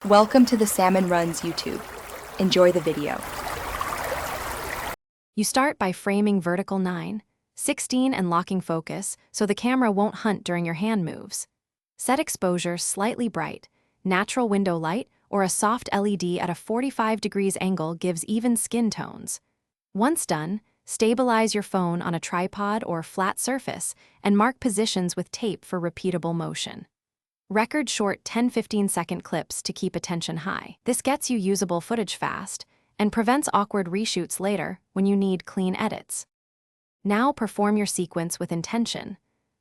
Welcome to the Salmon Runs YouTube. Enjoy the video. You start by framing vertical 9, 16 and locking focus so the camera won't hunt during your hand moves. Set exposure slightly bright, natural window light, or a soft LED at a 45 degrees angle gives even skin tones. Once done, stabilize your phone on a tripod or flat surface and mark positions with tape for repeatable motion. Record short 10-15 second clips to keep attention high. This gets you usable footage fast and prevents awkward reshoots later when you need clean edits. Now perform your sequence with intention.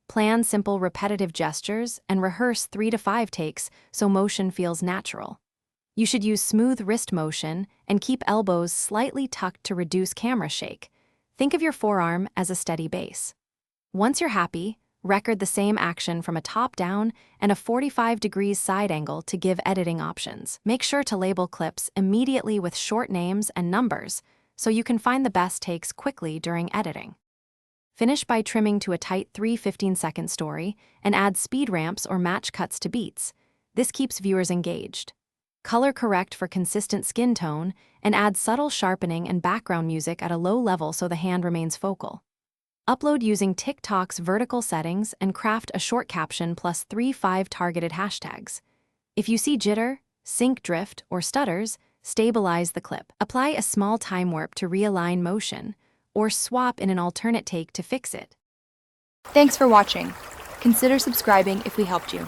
Plan simple repetitive gestures and rehearse 3 to 5 takes so motion feels natural. You should use smooth wrist motion and keep elbows slightly tucked to reduce camera shake. Think of your forearm as a steady base. Once you're happy, record the same action from a top-down and a 45 degrees side angle to give editing options. Make sure to label clips immediately with short names and numbers so you can find the best takes quickly during editing. Finish by trimming to a tight 3 15-second story and add speed ramps or match cuts to beats. This keeps viewers engaged. Color correct for consistent skin tone and add subtle sharpening and background music at a low level so the hand remains focal. Upload using TikTok's vertical settings and craft a short caption plus 3-5 targeted hashtags. If you see jitter, sync drift, or stutters, stabilize the clip. Apply a small time warp to realign motion, or swap in an alternate take to fix it. Thanks for watching. Consider subscribing if we helped you.